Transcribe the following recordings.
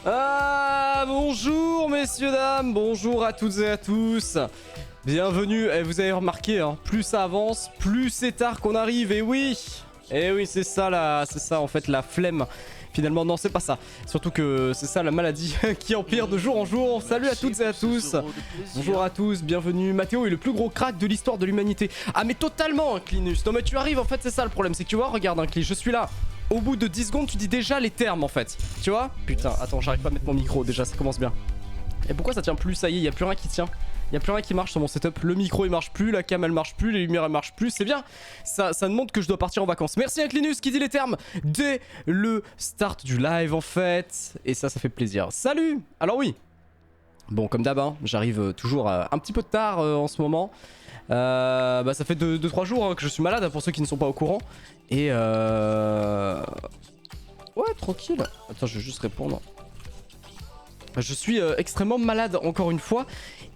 Ah, bonjour messieurs, dames, bonjour à toutes et à tous. Bienvenue, et vous avez remarqué, hein, plus ça avance, plus c'est tard qu'on arrive, et oui, c'est ça là, c'est ça en fait la flemme. Finalement, non, c'est pas ça. Surtout que c'est ça la maladie qui empire de jour en jour. Salut à toutes et à tous. Bonjour à tous, bienvenue. Mathéo est le plus gros crack de l'histoire de l'humanité. Ah mais totalement, Clinus. Non mais tu arrives, en fait, c'est ça le problème. C'est que tu vois, regarde, Cli, je suis là. Au bout de 10 secondes, tu dis déjà les termes, en fait. Tu vois? Putain, attends, j'arrive pas à mettre mon micro, déjà, ça commence bien. Et pourquoi ça tient plus? Ça y est, y a plus rien qui tient. Il y a plus rien qui marche sur mon setup. Le micro il marche plus, la cam elle marche plus, les lumières elles marchent plus. C'est bien. Ça me montre que je dois partir en vacances. Merci Inclinus qui dit les termes dès le start du live en fait. Et ça fait plaisir. Salut. Alors oui. Bon comme d'hab, hein, j'arrive toujours un petit peu tard en ce moment. Ça fait 2-3 jours hein, que je suis malade pour ceux qui ne sont pas au courant. Et ouais tranquille. Attends je vais juste répondre. Je suis extrêmement malade encore une fois.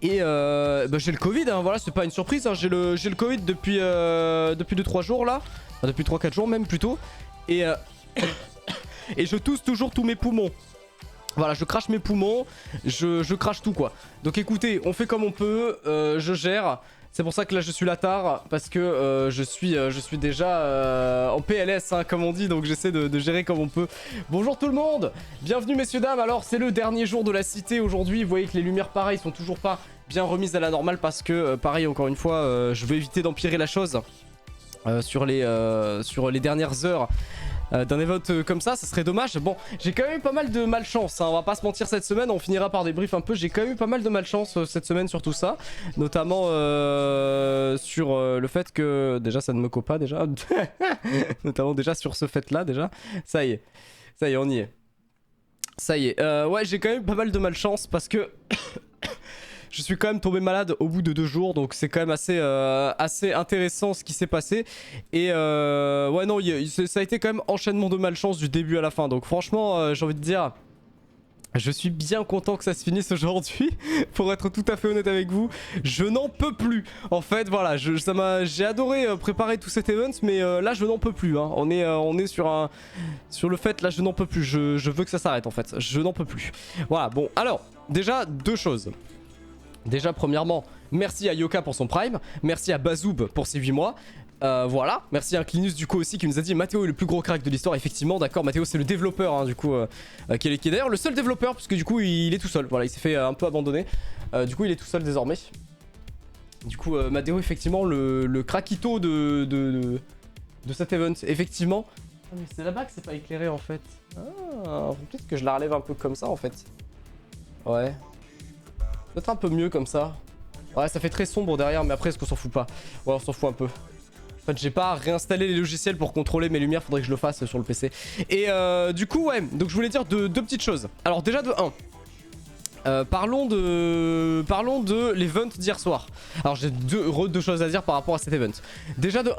Et j'ai le Covid, hein, voilà, c'est pas une surprise. Hein, j'ai le Covid depuis 2-3 jours là. Enfin, depuis 3-4 jours même plutôt. Et, et je tousse toujours tous mes poumons. Voilà, je crache mes poumons, je crache tout quoi. Donc écoutez, on fait comme on peut, je gère. C'est pour ça que là je suis là tard, parce que je suis déjà en PLS hein, comme on dit, donc j'essaie de gérer comme on peut. Bonjour tout le monde, bienvenue messieurs dames. Alors c'est le dernier jour de la cité aujourd'hui, vous voyez que les lumières pareil sont toujours pas bien remises à la normale parce que pareil encore une fois je veux éviter d'empirer la chose sur les dernières heures. D'un event comme ça serait dommage. Bon, j'ai quand même eu pas mal de malchance, hein, on va pas se mentir cette semaine, on finira par débrief un peu. J'ai quand même eu pas mal de malchance cette semaine sur tout ça. Notamment sur le fait que... Déjà ça ne me cope pas déjà. Notamment déjà sur ce fait là déjà. Ça y est, on y est. Ça y est, ouais j'ai quand même eu pas mal de malchance parce que... Je suis quand même tombé malade au bout de 2 jours, donc c'est quand même assez intéressant ce qui s'est passé. Et ouais non, ça a été quand même enchaînement de malchance du début à la fin. Donc franchement, j'ai envie de dire, je suis bien content que ça se finisse aujourd'hui. Pour être tout à fait honnête avec vous, je n'en peux plus. En fait, voilà, j'ai adoré préparer tout cet event, mais là je n'en peux plus. Hein. On est sur le fait, là je n'en peux plus. Je veux que ça s'arrête en fait. Je n'en peux plus. Voilà. Bon, alors déjà 2 choses. Déjà premièrement, merci à Yoka pour son prime, merci à Bazoub pour ses 8 mois, voilà, merci à Inclinus du coup aussi qui nous a dit Mathéo est le plus gros crack de l'histoire, effectivement d'accord, Mathéo c'est le développeur hein, du coup, qui est d'ailleurs le seul développeur puisque du coup il est tout seul, voilà il s'est fait un peu abandonner, du coup il est tout seul désormais. Du coup Mathéo effectivement le crackito de cet event, effectivement. Ah mais c'est là-bas que c'est pas éclairé en fait, peut-être que je la relève un peu comme ça en fait, ouais. Peut-être un peu mieux comme ça. Ouais, ça fait très sombre derrière, mais après, est-ce qu'on s'en fout pas? Ouais, on s'en fout un peu. En fait, j'ai pas réinstallé les logiciels pour contrôler mes lumières, faudrait que je le fasse sur le PC. Et du coup, ouais, donc je voulais dire deux petites choses. Alors, déjà de 1. Parlons de l'event d'hier soir. Alors, j'ai deux choses à dire par rapport à cet event. Déjà de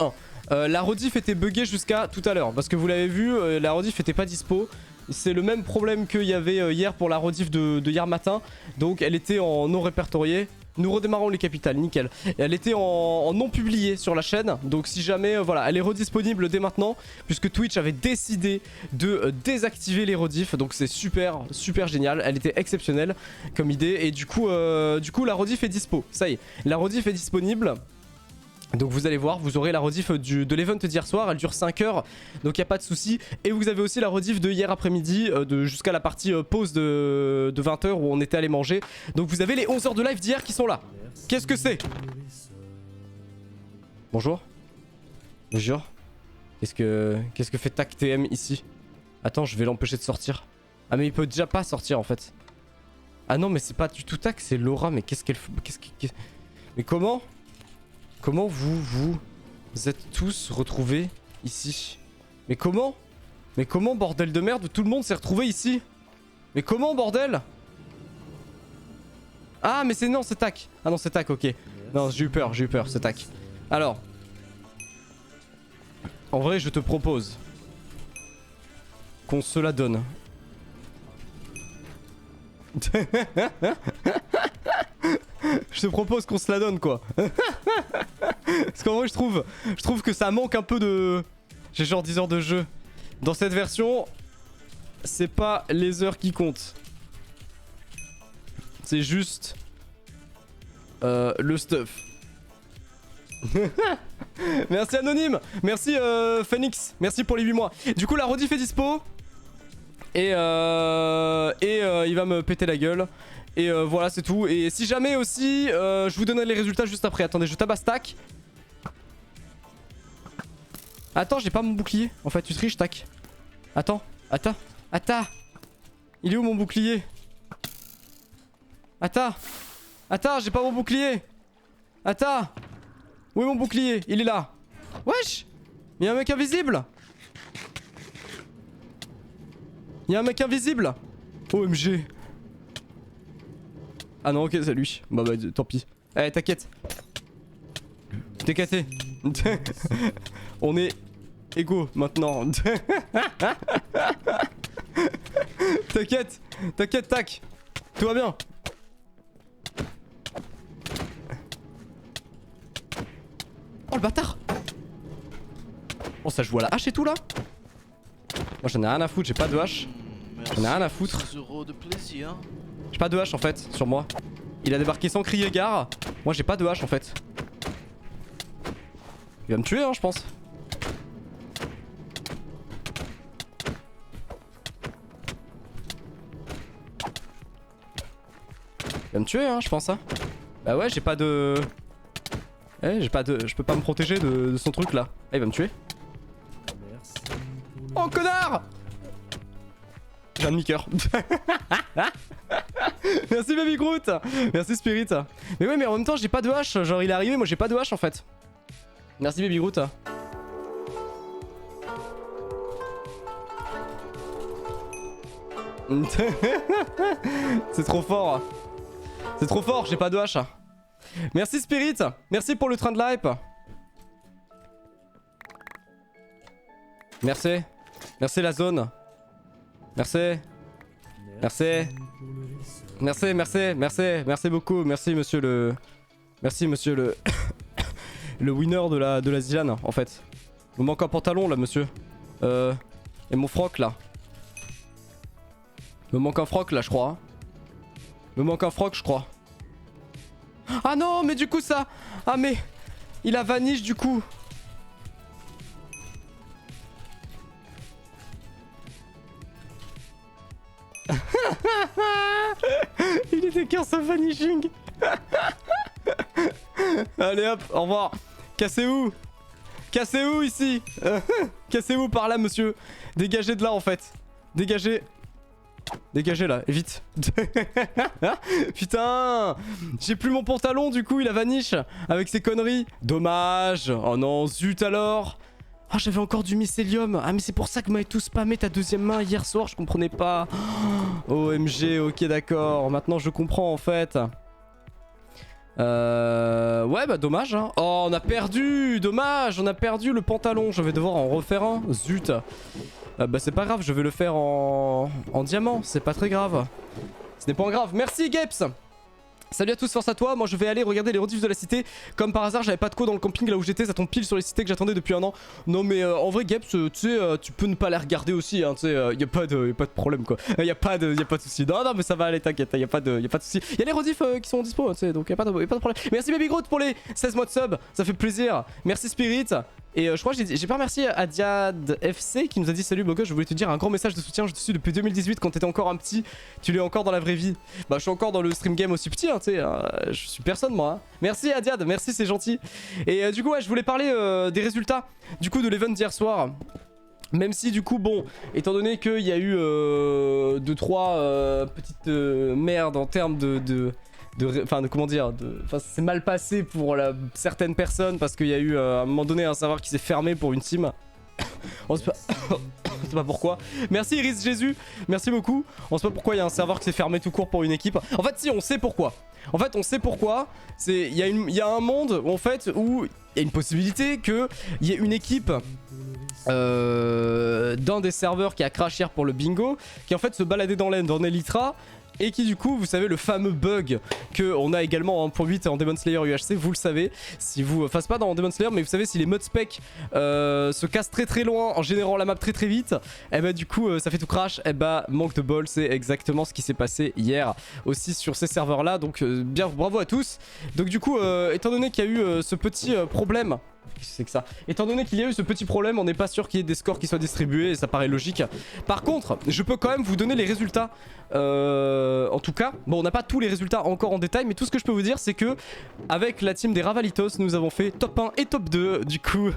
1. La rediff était buggée jusqu'à tout à l'heure. Parce que vous l'avez vu, la rediff était pas dispo. C'est le même problème qu'il y avait hier pour la rediff de hier matin. Donc elle était en non répertorié. Nous redémarrons les capitales, nickel. Et elle était en non publié sur la chaîne. Donc si jamais, voilà, elle est redisponible dès maintenant. Puisque Twitch avait décidé de désactiver les rediffs. Donc c'est super, super génial. Elle était exceptionnelle comme idée. Et du coup la rediff est dispo. Ça y est, la rediff est disponible. Donc vous allez voir, vous aurez la rediff de l'event d'hier soir, elle dure 5 heures, donc il n'y a pas de souci. Et vous avez aussi la rediff de hier après-midi, jusqu'à la partie pause de 20 h où on était allé manger. Donc vous avez les 11 heures de live d'hier qui sont là. Qu'est-ce que c'est? Bonjour. Bonjour. Qu'est-ce que fait Tac TM ici? Attends, je vais l'empêcher de sortir. Ah mais il peut déjà pas sortir en fait. Ah non mais c'est pas du tout Tac, c'est Laura, mais qu'est-ce qu'elle... Mais comment vous êtes tous retrouvés ici? Mais comment bordel de merde, tout le monde s'est retrouvé ici? Mais comment bordel? Ah mais c'est non c'est Tac. Ah non c'est Tac, ok. Non j'ai eu peur c'est Tac. Alors en vrai je te propose qu'on se la donne. Je te propose qu'on se la donne quoi. Parce qu'en vrai je trouve que ça manque un peu de... J'ai genre 10 heures de jeu. Dans cette version, c'est pas les heures qui comptent. C'est juste le stuff. Merci Anonyme. Merci Phoenix. Merci pour les 8 mois. Du coup la rediff est dispo. Et il va me péter la gueule. Et voilà c'est tout. Et si jamais aussi je vous donnerai les résultats juste après. Attendez, je tabasse Tac. Attends, j'ai pas mon bouclier. En fait tu triches Tac. Attends. Il est où mon bouclier? Attends. Attends, j'ai pas mon bouclier. Attends. Où est mon bouclier? Il est là. Wesh. Il y a un mec invisible. Il y a un mec invisible. OMG. Ah non, ok, c'est lui. Bah tant pis. Eh, t'inquiète. T'es cassé. On est égaux maintenant. T'inquiète. T'inquiète, tac. Tout va bien. Oh le bâtard. Oh ça joue à la hache et tout là. Moi j'en ai rien à foutre, j'ai pas de hache. J'en ai rien à foutre. J'ai pas de hache en fait sur moi. Il a débarqué sans crier gare. Moi j'ai pas de hache en fait. Il va me tuer hein je pense. Il va me tuer hein je pense hein. Bah ouais j'ai pas de... Eh j'ai pas de... Je peux pas me protéger de son truc là. Ah il va me tuer. Oh connard. J'ai un demi-coeur. Merci Baby Groot. Merci Spirit. Mais ouais mais en même temps j'ai pas de hache. Genre il est arrivé moi j'ai pas de hache en fait. Merci Baby Groot. C'est trop fort. C'est trop fort, j'ai pas de hache. Merci Spirit. Merci pour le train de l'hype. Merci. Merci la zone. Merci. Merci. Merci, merci, merci, merci beaucoup. Merci monsieur le... Merci monsieur le... le winner de la Zilan en fait. Il me manque un pantalon là monsieur. Et mon froc là. Il me manque un froc là je crois. Il me manque un froc je crois. Ah non mais du coup ça... Ah mais... Il a vanish du coup. Il était curse of vanishing. Allez hop, au revoir. Cassez-vous. Cassez-vous ici. Cassez-vous par là monsieur. Dégagez de là en fait. Dégagez. Dégagez là, et vite. Putain. J'ai plus mon pantalon du coup, il a vanish. Avec ses conneries. Dommage. Oh non, zut alors. Ah, j'avais encore du mycélium. Ah, mais c'est pour ça que m'avait tout spammé ta deuxième main hier soir, je comprenais pas. Oh, OMG, ok, d'accord. Maintenant, je comprends en fait. Ouais, bah dommage. Hein. Oh, on a perdu. Dommage, on a perdu le pantalon. Je vais devoir en refaire un. Zut. Bah, c'est pas grave, je vais le faire en diamant. C'est pas très grave. Ce n'est pas grave. Merci, Geps. Salut à tous, force à toi. Moi je vais aller regarder les rediffs de la cité. Comme par hasard j'avais pas de co dans le camping là où j'étais. Ça tombe pile sur les cités que j'attendais depuis un an. Non mais en vrai Geps tu sais tu peux ne pas les regarder aussi hein, tu sais y a pas de problème quoi. Y a pas de souci. Non non mais ça va aller t'inquiète. Y a pas de souci. Y a les rediffs qui sont dispo tu sais donc y a pas de problème. Merci Baby Groot pour les 16 mois de sub. Ça fait plaisir. Merci Spirit. Et je crois que j'ai pas remercié à Diad FC qui nous a dit salut Bogo, je voulais te dire un grand message de soutien, je te suis depuis 2018 quand t'étais encore un petit, tu l'es encore dans la vraie vie. Bah je suis encore dans le stream game aussi petit hein, tu sais, je suis personne moi. Hein. Merci à Diad, merci c'est gentil. Et du coup ouais je voulais parler des résultats du coup de l'event d'hier soir. Même si du coup bon, étant donné qu'il y a eu 2-3 petites merdes en termes comment dire, c'est mal passé pour certaines personnes parce qu'il y a eu à un moment donné un serveur qui s'est fermé pour une team. On sait pas... on sait pas pourquoi. Merci Iris Jésus, merci beaucoup. On sait pas pourquoi il y a un serveur qui s'est fermé tout court pour une équipe. En fait si, on sait pourquoi. En fait on sait pourquoi. Il y a un monde en fait où il y a une possibilité qu'il y ait une équipe d'un des serveurs qui a crash hier pour le bingo, qui en fait se baladait dans l'end en Elytra. Et qui du coup, vous savez, le fameux bug qu'on a également en 1.8 en Demon Slayer UHC, vous le savez, si vous... Enfin, c'est pas dans Demon Slayer, mais vous savez, si les mod specs se cassent très très loin en générant la map très très vite, et bah du coup, ça fait tout crash, et bah manque de bol, c'est exactement ce qui s'est passé hier aussi sur ces serveurs-là, donc bien bravo à tous. Donc du coup, étant donné qu'il y a eu ce petit problème Qu'est-ce que c'est que ça? Étant donné qu'il y a eu ce petit problème, on n'est pas sûr qu'il y ait des scores qui soient distribués et ça paraît logique. Par contre, je peux quand même vous donner les résultats. En tout cas, bon, on n'a pas tous les résultats encore en détail, mais tout ce que je peux vous dire, c'est que avec la team des Ravalitos, nous avons fait top 1 et top 2 du coup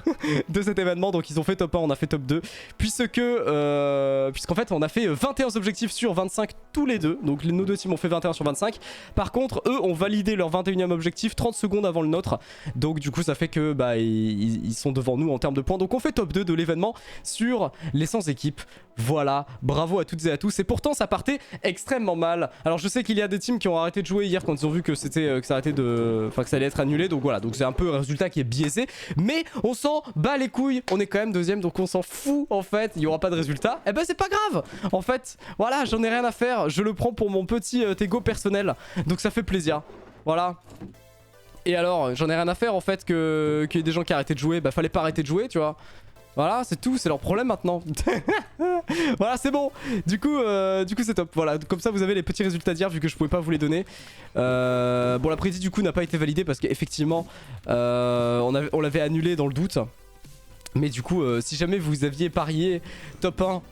de cet événement. Donc ils ont fait top 1, on a fait top 2, puisqu'en fait on a fait 21 objectifs sur 25 tous les deux. Donc nos deux teams ont fait 21 sur 25. Par contre, eux ont validé leur 21e objectif 30 secondes avant le nôtre. Donc du coup ça fait que bah ils sont devant nous en termes de points. Donc on fait top 2 de l'événement sur les 100 équipes. Voilà, bravo à toutes et à tous. Et pourtant ça partait extrêmement mal. Alors je sais qu'il y a des teams qui ont arrêté de jouer hier quand ils ont vu que c'était que ça arrêtait de, enfin que ça allait être annulé. Donc voilà, donc c'est un peu un résultat qui est biaisé. Mais on s'en bat les couilles. On est quand même deuxième, donc on s'en fout en fait. Il y aura pas de résultat. Et ben c'est pas grave. En fait, voilà, j'en ai rien à faire. Je le prends pour mon petit ego personnel. Donc ça fait plaisir. Voilà. Et alors, j'en ai rien à faire en fait qu'il y ait des gens qui arrêtaient de jouer. Bah fallait pas arrêter de jouer, tu vois. Voilà, c'est tout, c'est leur problème maintenant. Voilà, c'est bon. Du coup c'est top. Voilà, comme ça vous avez les petits résultats d'hier vu que je pouvais pas vous les donner. Bon, la prédit du coup n'a pas été validée parce qu'effectivement on l'avait annulé dans le doute. Mais du coup, si jamais vous aviez parié top 1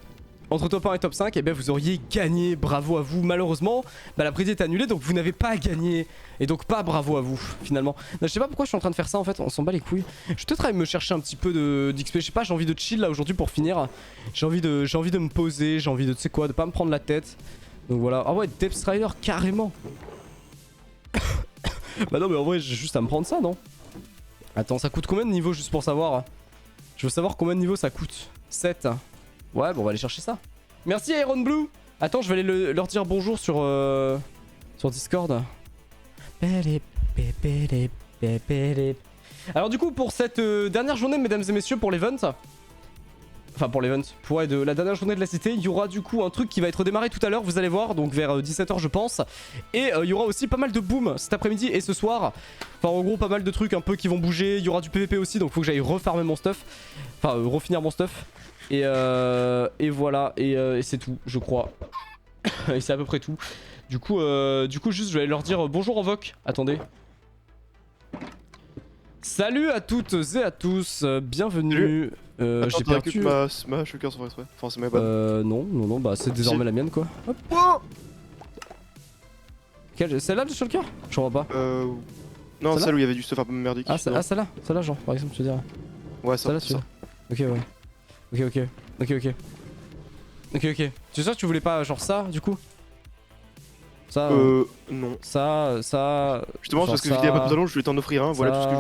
entre top 1 et top 5, et bien vous auriez gagné. Bravo à vous. Malheureusement, bah, la prédit est annulée, donc vous n'avez pas gagné. Et donc pas bravo à vous, finalement. Non, je sais pas pourquoi je suis en train de faire ça, en fait. On s'en bat les couilles. Je vais peut-être aller me chercher un petit peu d'XP. Je sais pas, j'ai envie de chill là aujourd'hui pour finir. J'ai envie de me poser. J'ai envie de, tu sais quoi, de pas me prendre la tête. Donc voilà. Ah ouais, Depth Strider, carrément. Bah non, mais en vrai, j'ai juste à me prendre ça, non? Attends, ça coûte combien de niveaux juste pour savoir? Je veux savoir combien de niveaux ça coûte. 7. Ouais, bon, on va aller chercher ça. Merci Iron Blue. Attends, je vais aller leur dire bonjour sur Discord. Alors du coup, pour cette dernière journée, mesdames et messieurs, pour l'event... Enfin, pour l'event, pour la dernière journée de la cité, il y aura du coup un truc qui va être démarré tout à l'heure, vous allez voir, donc vers 17 h je pense. Et il y aura aussi pas mal de boom cet après-midi et ce soir. Enfin, en gros, pas mal de trucs un peu qui vont bouger. Il y aura du PVP aussi, donc faut que j'aille refarmer mon stuff. Enfin, refinir mon stuff. Et voilà, et c'est tout, je crois. Et c'est à peu près tout. Du coup, juste, je vais aller leur dire bonjour en voc. Attendez. Salut à toutes et à tous, bienvenue. Attends, j'ai perdu ma shulker sans faire exprès. Enfin, c'est ma bonne. non, bah c'est désormais la mienne quoi. Hop. Oh Celle-là de shulker? Je vois pas. Non, celle où il y avait du stuff un peu merdique. Ah, celle-là, genre, par exemple, tu veux dire. Ouais, ça. Celle-là, ok, ouais. Ok. Tu es sûr que tu voulais pas genre ça du coup? Ça. Non. Ça. Justement, parce que vu qu'il y a pas de pantalon, je voulais t'en offrir un. Voilà tout ce que je